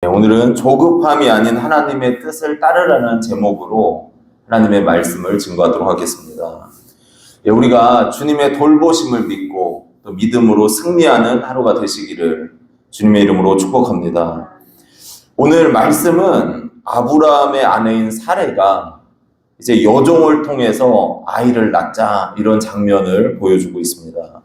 오늘은 조급함이 아닌 하나님의 뜻을 따르라는 제목으로 하나님의 말씀을 증거하도록 하겠습니다. 우리가 주님의 돌보심을 믿고 또 믿음으로 승리하는 하루가 되시기를 주님의 이름으로 축복합니다. 오늘 말씀은 아브라함의 아내인 사레가 이제 여종을 통해서 아이를 낳자 이런 장면을 보여주고 있습니다.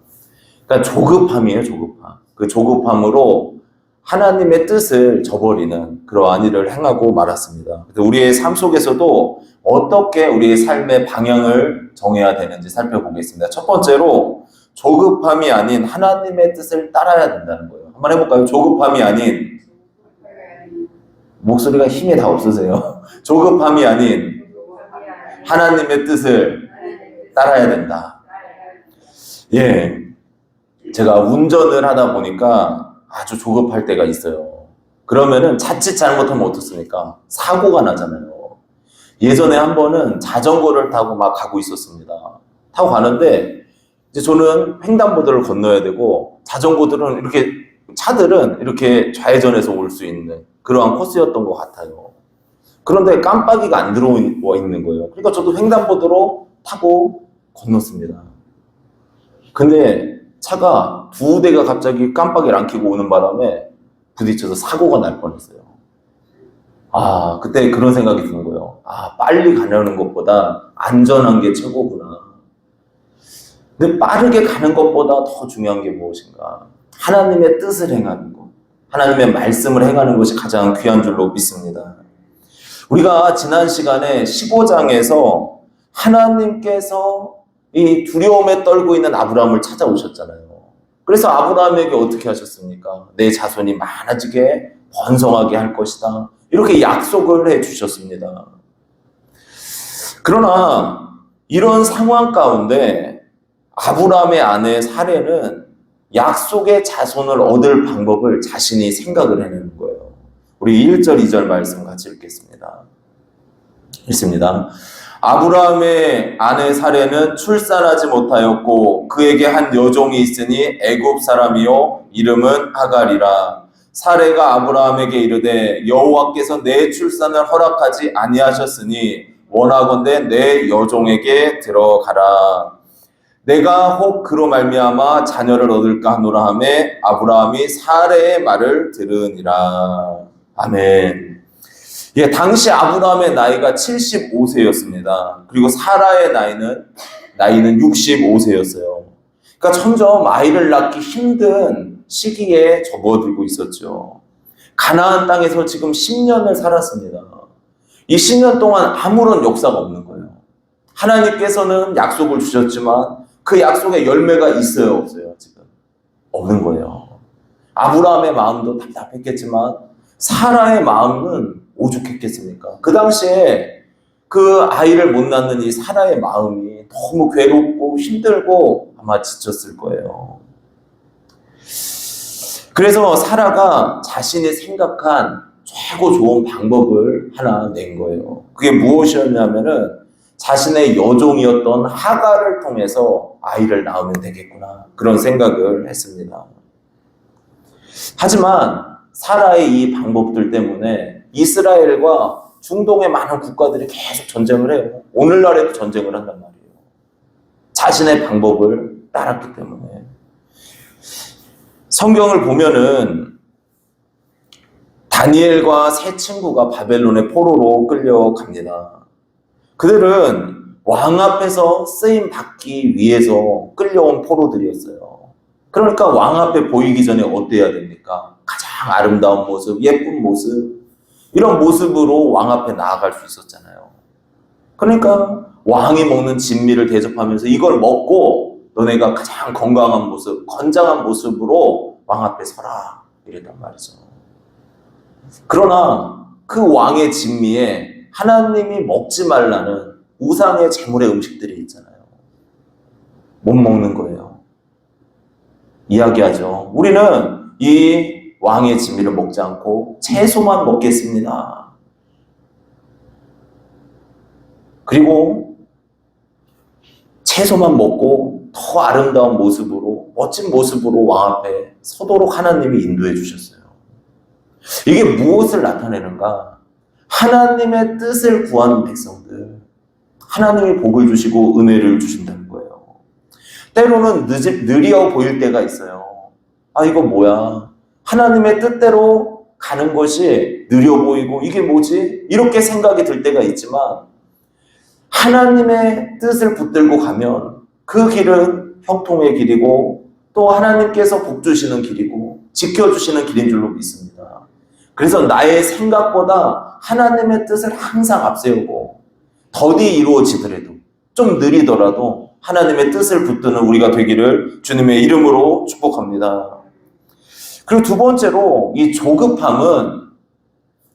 그러니까 조급함이에요, 조급함. 그 조급함으로 하나님의 뜻을 저버리는 그러한 일을 행하고 말았습니다. 우리의 삶 속에서도 어떻게 우리의 삶의 방향을 정해야 되는지 살펴보겠습니다. 첫 번째로 조급함이 아닌 하나님의 뜻을 따라야 된다는 거예요. 한번 해볼까요? 조급함이 아닌, 목소리가 힘이 다 없으세요. 조급함이 아닌 하나님의 뜻을 따라야 된다. 제가 운전을 하다 보니까 아주 조급할 때가 있어요. 그러면은 자칫 잘못하면 어떻습니까? 사고가 나잖아요. 예전에 한 번은 자전거를 타고 막 가고 있었습니다. 타고 가는데 이제 저는 횡단보도를 건너야 되고 자전거들은 이렇게, 차들은 이렇게 좌회전해서 올 수 있는 그러한 코스였던 것 같아요. 그런데 깜빡이가 안 들어와 있는 거예요. 그러니까 저도 횡단보도로 타고 건넜습니다. 근데 차가 두 대가 갑자기 깜빡이를 안 켜고 오는 바람에 부딪혀서 사고가 날 뻔했어요. 그때 그런 생각이 드는 거예요. 빨리 가려는 것보다 안전한 게 최고구나. 근데 빠르게 가는 것보다 더 중요한 게 무엇인가? 하나님의 뜻을 행하는 것, 하나님의 말씀을 행하는 것이 가장 귀한 줄로 믿습니다. 우리가 지난 시간에 15장에서 하나님께서 이 두려움에 떨고 있는 아브라함을 찾아오셨잖아요. 그래서 아브라함에게 어떻게 하셨습니까? 내 자손이 많아지게 번성하게 할 것이다. 이렇게 약속을 해주셨습니다. 그러나 이런 상황 가운데 아브라함의 아내 사레는 약속의 자손을 얻을 방법을 자신이 생각을 해내는 거예요. 우리 1절, 2절 말씀 같이 읽겠습니다. 읽습니다. 아브라함의 아내 사레는 출산하지 못하였고 그에게 한 여종이 있으니 애굽 사람이요 이름은 하갈이라. 사레가 아브라함에게 이르되 여호와께서 내 출산을 허락하지 아니하셨으니 원하건대 내 여종에게 들어가라. 내가 혹 그로 말미암아 자녀를 얻을까 하노라 하매 아브라함이 사레의 말을 들으니라. 아멘. 당시 아브라함의 나이가 75세였습니다. 그리고 사라의 나이는 65세였어요. 그러니까 점점 아이를 낳기 힘든 시기에 접어들고 있었죠. 가나안 땅에서 지금 10년을 살았습니다. 이 10년 동안 아무런 역사가 없는 거예요. 하나님께서는 약속을 주셨지만 그 약속에 열매가 있어요, 없어요? 지금 없는 거예요. 아브라함의 마음도 답답했겠지만 사라의 마음은 오죽했겠습니까? 그 당시에 그 아이를 못 낳는 이 사라의 마음이 너무 괴롭고 힘들고 아마 지쳤을 거예요. 그래서 사라가 자신이 생각한 최고 좋은 방법을 하나 낸 거예요. 그게 무엇이었냐면은 자신의 여종이었던 하갈을 통해서 아이를 낳으면 되겠구나, 그런 생각을 했습니다. 하지만 사라의 이 방법들 때문에 이스라엘과 중동의 많은 국가들이 계속 전쟁을 해요. 오늘날에도 전쟁을 한단 말이에요. 자신의 방법을 따랐기 때문에. 성경을 보면은 다니엘과 세 친구가 바벨론의 포로로 끌려갑니다. 그들은 왕 앞에서 쓰임 받기 위해서 끌려온 포로들이었어요. 그러니까 왕 앞에 보이기 전에 어때야 됩니까? 가장 아름다운 모습, 예쁜 모습, 이런 모습으로 왕 앞에 나아갈 수 있었잖아요. 그러니까 왕이 먹는 진미를 대접하면서 이걸 먹고 너네가 가장 건강한 모습, 건장한 모습으로 왕 앞에 서라, 이랬단 말이죠. 그러나 그 왕의 진미에 하나님이 먹지 말라는 우상의 제물의 음식들이 있잖아요. 못 먹는 거예요. 이야기하죠. 우리는 이 왕의 진미를 먹지 않고 채소만 먹겠습니다. 그리고 채소만 먹고 더 아름다운 모습으로, 멋진 모습으로 왕 앞에 서도록 하나님이 인도해 주셨어요. 이게 무엇을 나타내는가? 하나님의 뜻을 구하는 백성들, 하나님이 복을 주시고 은혜를 주신다는 거예요. 때로는 느려 보일 때가 있어요. 아, 이거 뭐야? 하나님의 뜻대로 가는 것이 느려 보이고 이게 뭐지? 이렇게 생각이 들 때가 있지만 하나님의 뜻을 붙들고 가면 그 길은 형통의 길이고 또 하나님께서 복 주시는 길이고 지켜주시는 길인 줄로 믿습니다. 그래서 나의 생각보다 하나님의 뜻을 항상 앞세우고 더디 이루어지더라도 좀 느리더라도 하나님의 뜻을 붙드는 우리가 되기를 주님의 이름으로 축복합니다. 그리고 두 번째로 이 조급함은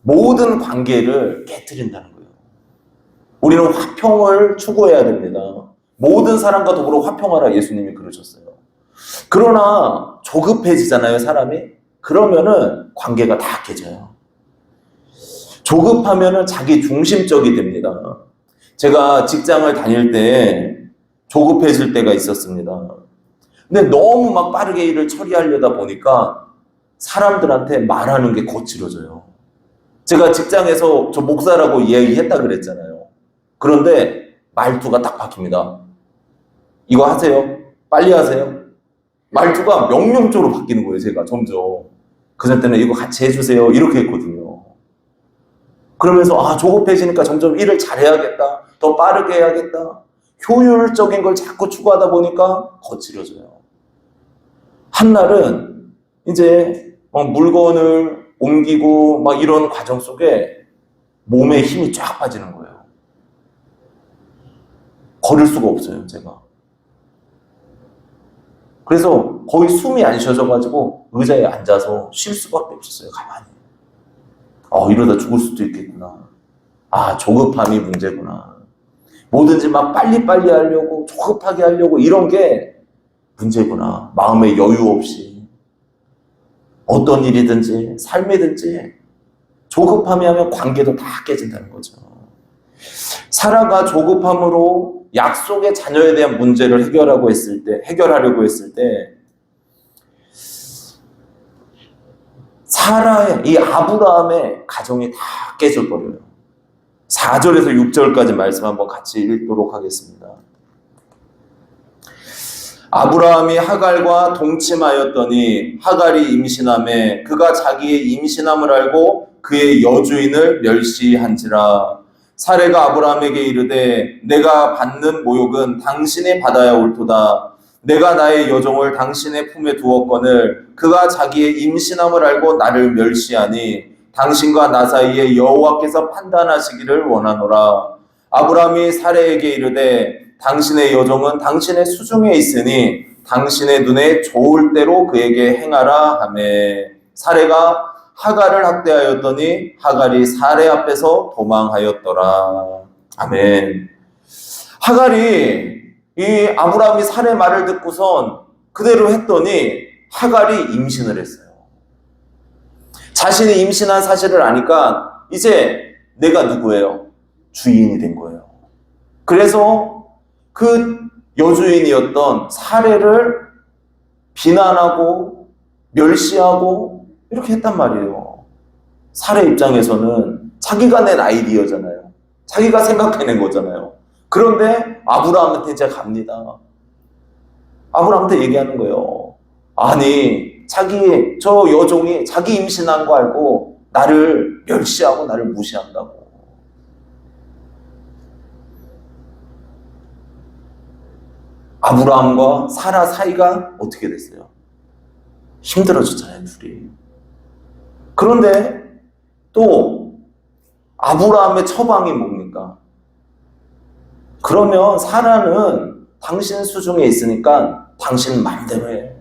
모든 관계를 깨트린다는 거예요. 우리는 화평을 추구해야 됩니다. 모든 사람과 더불어 화평하라 예수님이 그러셨어요. 그러나 조급해지잖아요, 사람이. 그러면은 관계가 다 깨져요. 조급하면은 자기 중심적이 됩니다. 제가 직장을 다닐 때 조급해질 때가 있었습니다. 근데 너무 막 빠르게 일을 처리하려다 보니까 사람들한테 말하는 게 거칠어져요. 제가 직장에서 저 목사라고 이야기했다 그랬잖아요. 그런데 말투가 딱 바뀝니다. 이거 하세요. 빨리 하세요. 말투가 명령조로 바뀌는 거예요, 제가 점점. 그전 때는 이거 같이 해주세요. 이렇게 했거든요. 그러면서 조급해지니까 점점 일을 잘해야겠다. 더 빠르게 해야겠다. 효율적인 걸 자꾸 추구하다 보니까 거칠어져요. 한날은 이제 물건을 옮기고 막 이런 과정 속에 몸에 힘이 쫙 빠지는 거예요. 걸을 수가 없어요, 제가. 그래서 거의 숨이 안 쉬어져가지고 의자에 앉아서 쉴 수밖에 없었어요, 가만히. 이러다 죽을 수도 있겠구나. 조급함이 문제구나. 뭐든지 막 빨리빨리 하려고, 조급하게 하려고 이런 게 문제구나. 마음에 여유 없이. 어떤 일이든지, 삶이든지 조급함이 하면 관계도 다 깨진다는 거죠. 사라가 조급함으로 약속의 자녀에 대한 문제를 해결하려고 했을 때, 사라의, 이 아브라함의 가정이 다 깨져버려요. 4절에서 6절까지 말씀 한번 같이 읽도록 하겠습니다. 아브라함이 하갈과 동침하였더니 하갈이 임신하매 그가 자기의 임신함을 알고 그의 여주인을 멸시한지라. 사레가 아브라함에게 이르되 내가 받는 모욕은 당신이 받아야 옳도다. 내가 나의 여종을 당신의 품에 두었거늘 그가 자기의 임신함을 알고 나를 멸시하니 당신과 나 사이에 여호와께서 판단하시기를 원하노라. 아브라함이 사레에게 이르되 당신의 여종은 당신의 수중에 있으니 당신의 눈에 좋을 대로 그에게 행하라 하매 사레가 하갈을 학대하였더니 하갈이 사레 앞에서 도망하였더라. 아멘. 하갈이 이 아브라함이 사레 말을 듣고선 그대로 했더니 하갈이 임신을 했어요. 자신이 임신한 사실을 아니까 이제 내가 누구예요? 주인이 된 거예요. 그래서 그 여주인이었던 사레를 비난하고 멸시하고 이렇게 했단 말이에요. 사레 입장에서는 자기가 낸 아이디어잖아요. 자기가 생각해낸 거잖아요. 그런데 아브라함한테 이제 갑니다. 아브라함한테 얘기하는 거예요. 아니, 저 여종이 자기 임신한 거 알고 나를 멸시하고 나를 무시한다고. 아브라함과 사라 사이가 어떻게 됐어요? 힘들어졌잖아요, 둘이. 그런데 또 아브라함의 처방이 뭡니까? 그러면 사라는 당신 수중에 있으니까 당신 마음대로 해.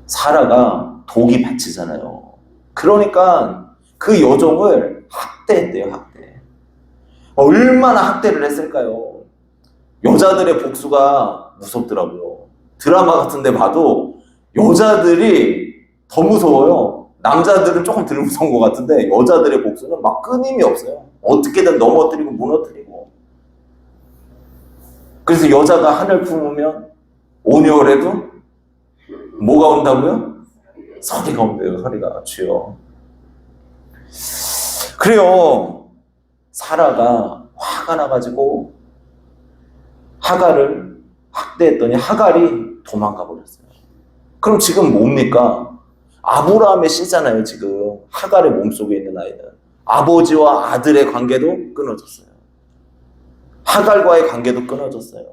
사라가 독이 받치잖아요. 그러니까 그 여종을 학대했대요, 학대. 얼마나 학대를 했을까요? 여자들의 복수가 무섭더라고요. 드라마 같은 데 봐도 여자들이 더 무서워요. 남자들은 조금 덜 무서운 것 같은데 여자들의 복수는 막 끊임이 없어요. 어떻게든 넘어뜨리고 무너뜨리고. 그래서 여자가 한을 품으면 온유월에도 뭐가 온다고요? 소리가 온대요. 소리가. 주여. 그래요. 사라가 화가 나가지고 하갈을 학대했더니 하갈이 도망가 버렸어요. 그럼 지금 뭡니까? 아브라함의 씨잖아요. 지금 하갈의 몸속에 있는 아이는. 아버지와 아들의 관계도 끊어졌어요. 하갈과의 관계도 끊어졌어요.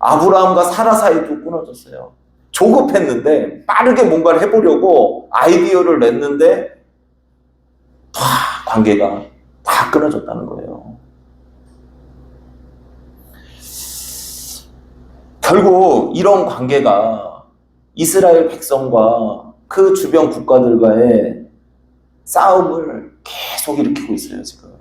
아브라함과 사라 사이도 끊어졌어요. 조급했는데 빠르게 뭔가를 해보려고 아이디어를 냈는데 다 관계가 다 끊어졌다는 거예요. 결국 이런 관계가 이스라엘 백성과 그 주변 국가들과의 싸움을 계속 일으키고 있어요, 지금.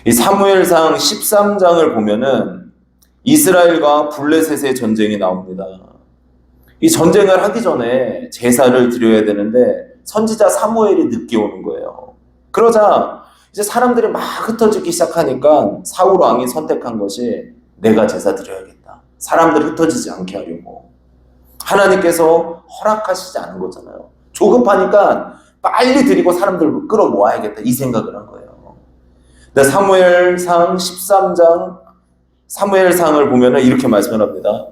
이 사무엘상 13장을 보면은 이스라엘과 블레셋의 전쟁이 나옵니다. 이 전쟁을 하기 전에 제사를 드려야 되는데 선지자 사무엘이 늦게 오는 거예요. 그러자 이제 사람들이 막 흩어지기 시작하니까 사울 왕이 선택한 것이 내가 제사 드려야겠다. 사람들 흩어지지 않게 하려고. 하나님께서 허락하시지 않은 거잖아요. 조급하니까 빨리 드리고 사람들을 끌어모아야겠다 이 생각을 한 거예요. 근데 사무엘상 13장 사무엘상을 보면 이렇게 말씀을 합니다.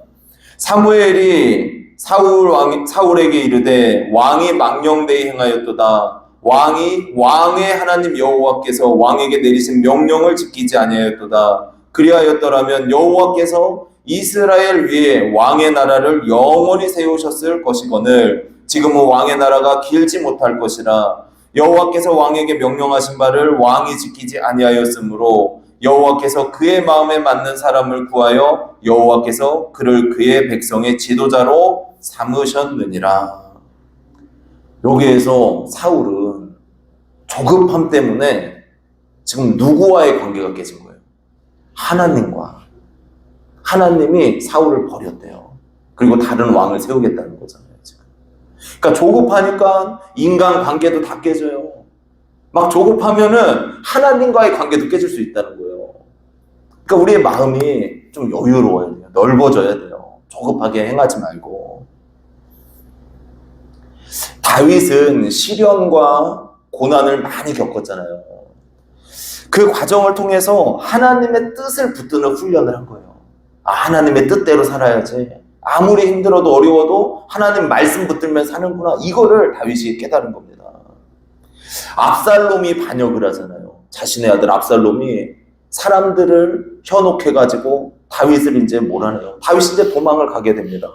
사무엘이 사울에게 이르되 왕이 망령되이 행하였도다. 왕의 하나님 여호와께서 왕에게 내리신 명령을 지키지 아니하였도다. 그리하였더라면 여호와께서 이스라엘 위에 왕의 나라를 영원히 세우셨을 것이거늘 지금은 왕의 나라가 길지 못할 것이라. 여호와께서 왕에게 명령하신 바를 왕이 지키지 아니하였으므로 여호와께서 그의 마음에 맞는 사람을 구하여 여호와께서 그를 그의 백성의 지도자로 삼으셨느니라. 여기에서 사울은 조급함 때문에 지금 누구와의 관계가 깨진 거예요? 하나님과. 하나님이 사울을 버렸대요. 그리고 다른 왕을 세우겠다는 거잖아요, 지금. 그러니까 조급하니까 인간 관계도 다 깨져요. 막 조급하면은 하나님과의 관계도 깨질 수 있다는 거예요. 그러니까 우리의 마음이 좀 여유로워야 돼요. 넓어져야 돼요. 조급하게 행하지 말고. 다윗은 시련과 고난을 많이 겪었잖아요. 그 과정을 통해서 하나님의 뜻을 붙드는 훈련을 한 거예요. 하나님의 뜻대로 살아야지. 아무리 힘들어도 어려워도 하나님 말씀 붙들면 사는구나. 이거를 다윗이 깨달은 겁니다. 압살롬이 반역을 하잖아요. 자신의 아들 압살롬이 사람들을 현혹해가지고 다윗을 이제 몰아내요. 다윗이 이제 도망을 가게 됩니다.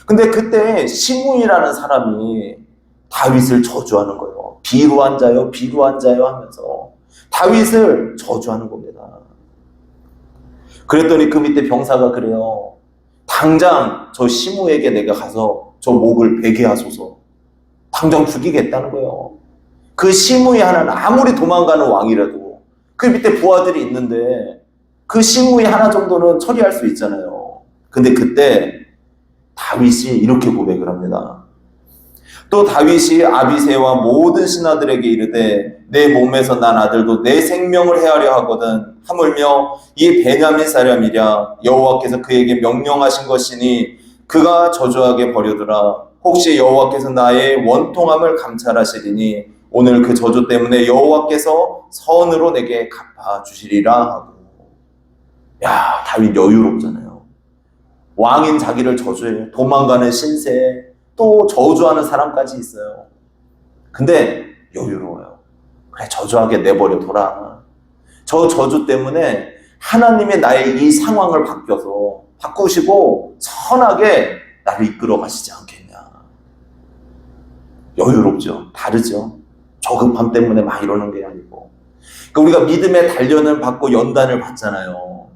근데 그때 시므이라는 사람이 다윗을 저주하는 거예요. 비루한 자요, 비루한 자요 하면서 다윗을 저주하는 겁니다. 그랬더니 그 밑에 병사가 그래요. 당장 저 시므에게 내가 가서 저 목을 베게 하소서. 당장 죽이겠다는 거예요. 그 시므이 하나는 아무리 도망가는 왕이라도 그 밑에 부하들이 있는데 그 시므이 하나 정도는 처리할 수 있잖아요. 근데 그때 다윗이 이렇게 고백을 합니다. 또 다윗이 아비새와 모든 신하들에게 이르되 내 몸에서 난 아들도 내 생명을 해하려 하거든. 하물며 이 베냐민 사람이랴 여호와께서 그에게 명령하신 것이니 그가 저주하게 버려두라. 혹시 여호와께서 나의 원통함을 감찰하시리니 오늘 그 저주 때문에 여호와께서 선으로 내게 갚아주시리라 하고. 야, 다윗 여유롭잖아요. 왕인 자기를 저주해. 도망가는 신세, 또 저주하는 사람까지 있어요. 근데 여유로워요. 그래, 저주하게 내버려둬라. 저 저주 때문에 하나님이 나의 이 상황을 바꾸시고 선하게 나를 이끌어 가시지 않겠냐. 여유롭죠. 다르죠. 조급함 때문에 막 이러는 게 아니고. 그러니까 우리가 믿음의 단련을 받고 연단을 받잖아요.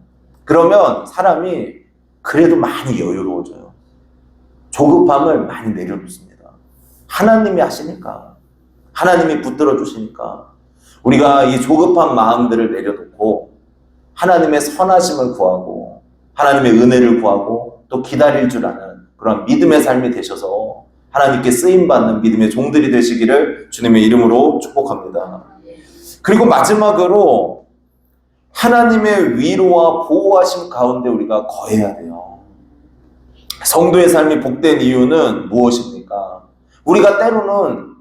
그러면 사람이 그래도 많이 여유로워져요. 조급함을 많이 내려놓습니다. 하나님이 하시니까, 하나님이 붙들어 주시니까 우리가 이 조급한 마음들을 내려놓고 하나님의 선하심을 구하고 하나님의 은혜를 구하고 또 기다릴 줄 아는 그런 믿음의 삶이 되셔서 하나님께 쓰임받는 믿음의 종들이 되시기를 주님의 이름으로 축복합니다. 그리고 마지막으로 하나님의 위로와 보호하심 가운데 우리가 거해야 돼요. 성도의 삶이 복된 이유는 무엇입니까? 우리가 때로는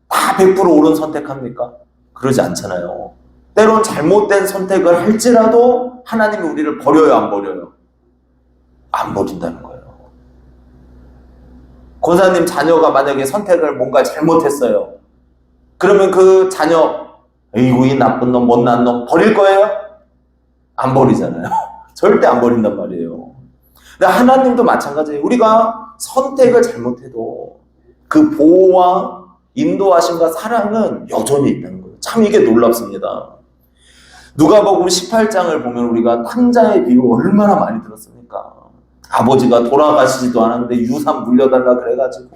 다 100% 옳은 선택합니까? 그러지 않잖아요. 때론 잘못된 선택을 할지라도 하나님이 우리를 버려요, 안 버려요? 안 버린다는 거예요. 권사님 자녀가 만약에 선택을 뭔가 잘못했어요. 그러면 그 자녀, 에이구, 이 나쁜 놈, 못난 놈 버릴 거예요? 안 버리잖아요. 절대 안 버린단 말이에요. 근데 하나님도 마찬가지예요. 우리가 선택을 잘못해도 그 보호와 인도하심과 사랑은 여전히 있다는 거예요. 참 이게 놀랍습니다. 누가복음 18장을 보면 우리가 탕자의 비유 얼마나 많이 들었습니까? 아버지가 돌아가시지도 않았는데 유산 물려달라 그래가지고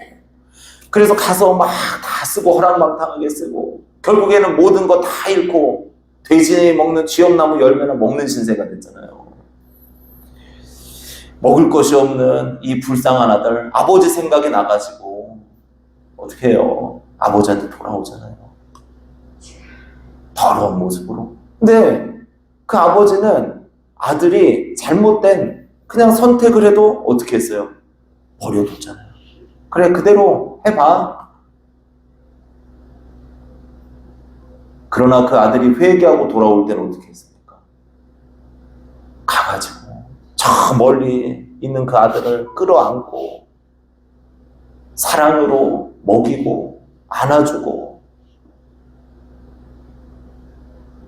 그래서 가서 막 다 쓰고 허랑방탕하게 쓰고 결국에는 모든 거 다 잃고 돼지 먹는 쥐엄나무 열매나 먹는 신세가 됐잖아요. 먹을 것이 없는 이 불쌍한 아들, 아버지 생각이 나가지고 어떻게 해요? 아버지한테 돌아오잖아요. 더러운 모습으로. 근데 그 아버지는 아들이 잘못된 그냥 선택을 해도 어떻게 했어요? 버려뒀잖아요. 그래, 그대로 해봐. 그러나 그 아들이 회개하고 돌아올 때는 어떻게 했습니까? 가가지고 저 멀리 있는 그 아들을 끌어안고 사랑으로 먹이고 안아주고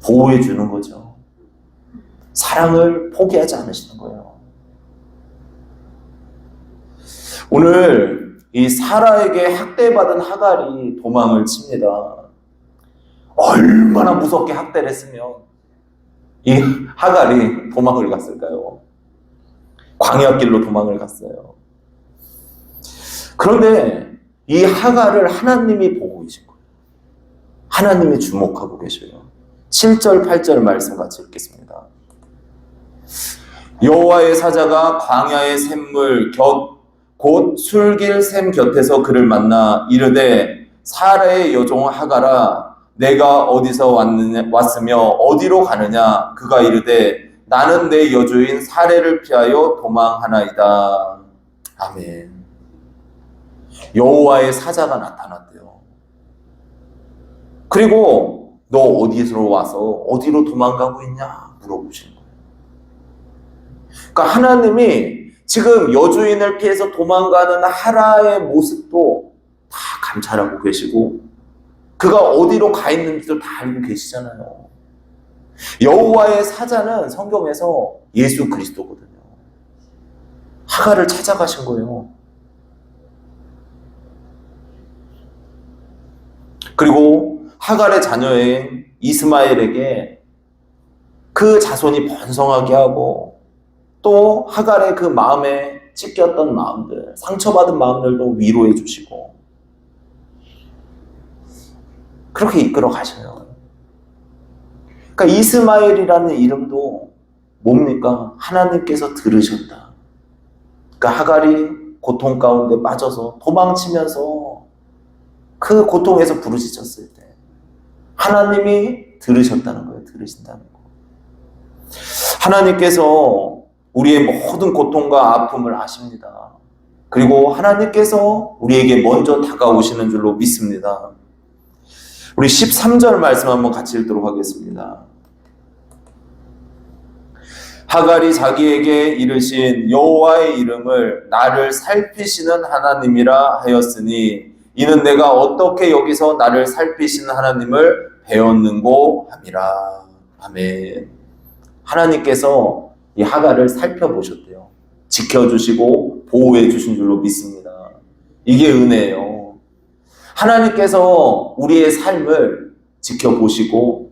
보호해 주는 거죠. 사랑을 포기하지 않으시는 거예요. 오늘 이 사라에게 학대받은 하갈이 도망을 칩니다. 얼마나 무섭게 학대를 했으면 이 하갈이 도망을 갔을까요? 광야길로 도망을 갔어요. 그런데 이 하갈을 하나님이 보고 계신 거예요. 하나님이 주목하고 계셔요. 7절, 8절 말씀 같이 읽겠습니다. 여호와의 사자가 광야의 샘물 곧 술길 샘 곁에서 그를 만나 이르되 사라의 여종 하갈아 내가 어디서 왔으며 어디로 가느냐 그가 이르되 나는 내 여주인 사례를 피하여 도망하나이다. 아멘. 여호와의 사자가 나타났대요. 그리고 너 어디로 와서 어디로 도망가고 있냐 물어보시는 거예요. 그러니까 하나님이 지금 여주인을 피해서 도망가는 하라의 모습도 다 감찰하고 계시고 그가 어디로 가 있는지도 다 알고 계시잖아요. 여호와의 사자는 성경에서 예수 그리스도거든요. 하갈을 찾아가신 거예요. 그리고 하갈의 자녀인 이스마엘에게 그 자손이 번성하게 하고 또 하갈의 그 마음에 찢겼던 마음들, 상처받은 마음들도 위로해 주시고 그렇게 이끌어 가셔요. 그러니까 이스마엘이라는 이름도 뭡니까? 하나님께서 들으셨다. 그러니까 하갈이 고통 가운데 빠져서 도망치면서 그 고통에서 부르짖었을 때 하나님이 들으셨다는 거예요. 들으신다는 거. 하나님께서 우리의 모든 고통과 아픔을 아십니다. 그리고 하나님께서 우리에게 먼저 다가오시는 줄로 믿습니다. 우리 13절 말씀 한번 같이 읽도록 하겠습니다. 하갈이 자기에게 이르신 여호와의 이름을 나를 살피시는 하나님이라 하였으니 이는 내가 어떻게 여기서 나를 살피시는 하나님을 배웠는고 함이라. 아멘. 하나님께서 이 하갈을 살펴보셨대요. 지켜주시고 보호해 주신 줄로 믿습니다. 이게 은혜예요. 하나님께서 우리의 삶을 지켜보시고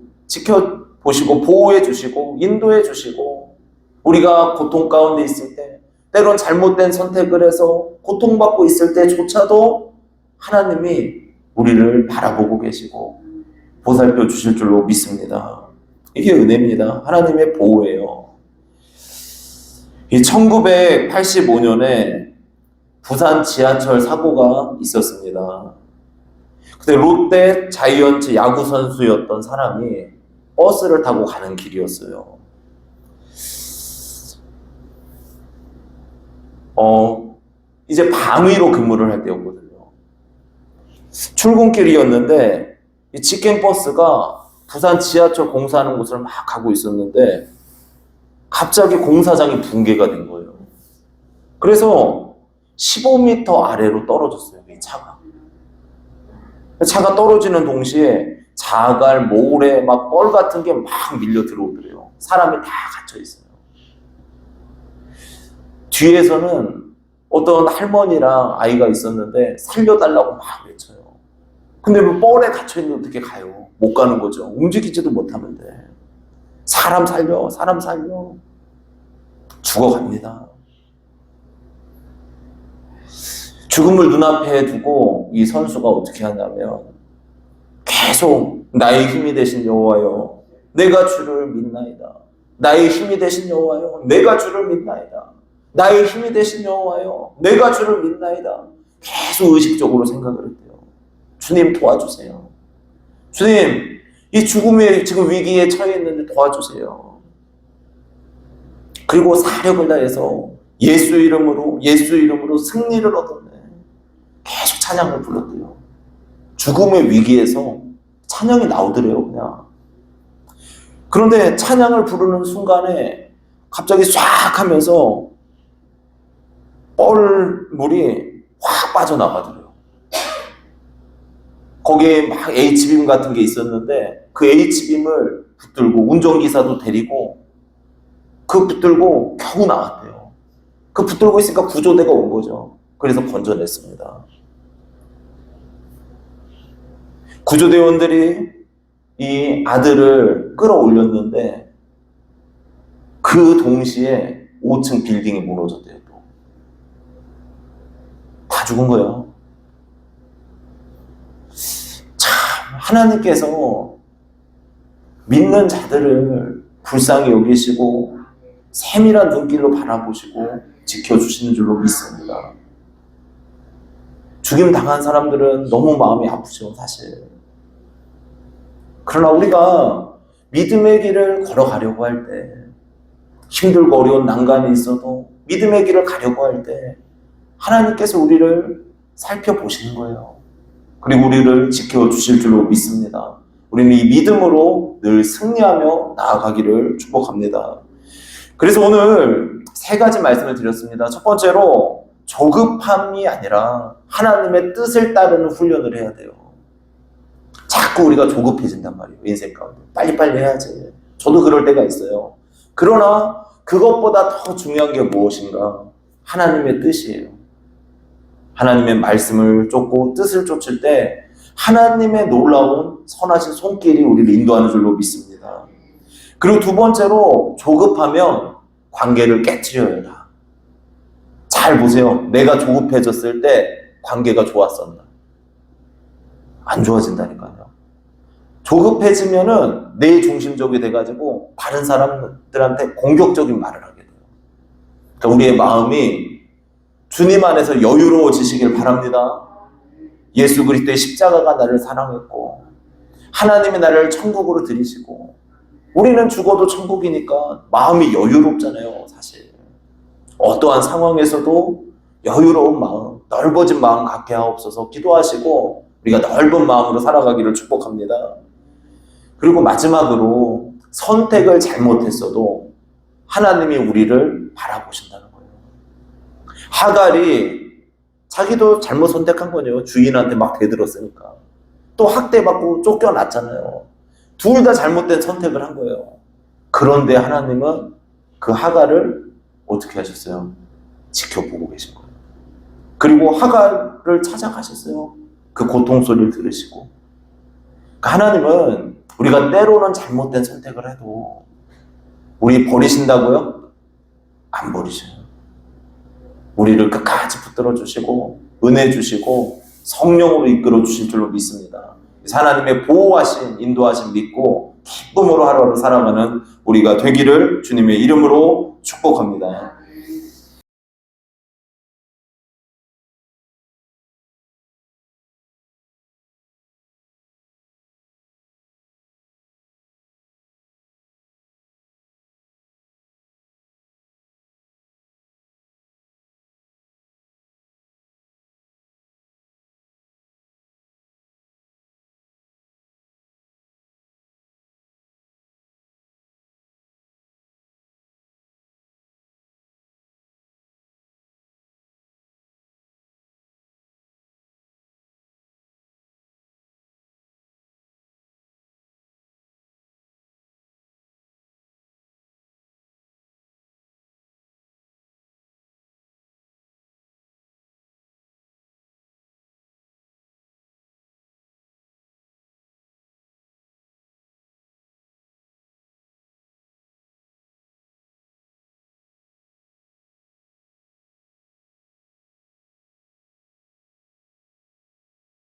보호해 주시고 인도해 주시고 우리가 고통 가운데 있을 때 때론 잘못된 선택을 해서 고통받고 있을 때조차도 하나님이 우리를 바라보고 계시고 보살펴 주실 줄로 믿습니다. 이게 은혜입니다. 하나님의 보호예요. 이 1985년에 부산 지하철 사고가 있었습니다. 그때 롯데 자이언츠 야구 선수였던 사람이 버스를 타고 가는 길이었어요. 이제 방위로 근무를 할 때였거든요. 출근길이었는데 이 직행버스가 부산 지하철 공사하는 곳을 막 가고 있었는데 갑자기 공사장이 붕괴가 된 거예요. 그래서 15m 아래로 떨어졌어요, 이 차가. 차가 떨어지는 동시에 자갈, 모래, 막 뻘 같은 게 막 밀려 들어오더래요. 사람이 다 갇혀 있어요. 뒤에서는 어떤 할머니랑 아이가 있었는데 살려달라고 막 외쳐요. 근데 뭐 뻘에 갇혀있는데 어떻게 가요? 못 가는 거죠. 움직이지도 못하는데. 사람 살려, 사람 살려. 죽어갑니다. 죽음을 눈앞에 두고 이 선수가 어떻게 하냐면 계속 나의 힘이 되신 여호와여, 내가 주를 믿나이다. 나의 힘이 되신 여호와여, 내가 주를 믿나이다. 나의 힘이 되신 여호와여, 내가 주를 믿나이다. 계속 의식적으로 생각을 했대요. 주님 도와주세요. 주님, 이 죽음의 지금 위기에 처해 있는데 도와주세요. 그리고 사력을 다해서 예수 이름으로 승리를 얻었네. 계속 찬양을 불렀대요. 죽음의 위기에서 찬양이 나오더래요, 그냥. 그런데 찬양을 부르는 순간에 갑자기 쫙 하면서 뻘물이 확 빠져나가더래요. 거기에 막 H빔 같은 게 있었는데 그 H빔을 붙들고 운전기사도 데리고 그 붙들고 겨우 나왔대요. 그 붙들고 있으니까 구조대가 온 거죠. 그래서 건져냈습니다. 구조대원들이 이 아들을 끌어올렸는데 그 동시에 5층 빌딩이 무너졌대요. 다 죽은 거예요. 참, 하나님께서 믿는 자들을 불쌍히 여기시고 세밀한 눈길로 바라보시고 지켜주시는 줄로 믿습니다. 죽임 당한 사람들은 너무 마음이 아프죠, 사실. 그러나 우리가 믿음의 길을 걸어가려고 할 때, 힘들고 어려운 난관이 있어도 믿음의 길을 가려고 할 때 하나님께서 우리를 살펴보시는 거예요. 그리고 우리를 지켜주실 줄로 믿습니다. 우리는 이 믿음으로 늘 승리하며 나아가기를 축복합니다. 그래서 오늘 3가지 말씀을 드렸습니다. 첫 번째로 조급함이 아니라 하나님의 뜻을 따르는 훈련을 해야 돼요. 자꾸 우리가 조급해진단 말이에요. 인생 가운데. 빨리빨리 해야지. 저도 그럴 때가 있어요. 그러나 그것보다 더 중요한 게 무엇인가? 하나님의 뜻이에요. 하나님의 말씀을 쫓고 뜻을 쫓을 때 하나님의 놀라운 선하신 손길이 우리를 인도하는 줄로 믿습니다. 그리고 2번째로 조급하면 관계를 깨트려야 다. 잘 보세요. 내가 조급해졌을 때 관계가 좋았었나? 안 좋아진다니까요. 조급해지면은 내 중심적이 돼가지고 다른 사람들한테 공격적인 말을 하게 돼요. 그러니까 우리의 마음이 주님 안에서 여유로워지시길 바랍니다. 예수 그리스도의 십자가가 나를 사랑했고 하나님이 나를 천국으로 들이시고 우리는 죽어도 천국이니까 마음이 여유롭잖아요, 사실. 어떠한 상황에서도 여유로운 마음, 넓어진 마음 갖게 하옵소서 기도하시고 우리가 넓은 마음으로 살아가기를 축복합니다. 그리고 마지막으로 선택을 잘못했어도 하나님이 우리를 바라보신다는 거예요. 하갈이 자기도 잘못 선택한 거죠. 주인한테 막 대들었으니까. 또 학대받고 쫓겨났잖아요. 둘 다 잘못된 선택을 한 거예요. 그런데 하나님은 그 하갈을 어떻게 하셨어요? 지켜보고 계신 거예요. 그리고 하갈을 찾아가셨어요. 그 고통 소리를 들으시고. 하나님은 우리가 때로는 잘못된 선택을 해도 우리 버리신다고요? 안 버리셔요. 우리를 끝까지 붙들어 주시고 은혜 주시고 성령으로 이끌어 주실 줄로 믿습니다. 하나님의 보호하심, 인도하심 믿고 기쁨으로 하루하루 살아가는 우리가 되기를 주님의 이름으로 축복합니다.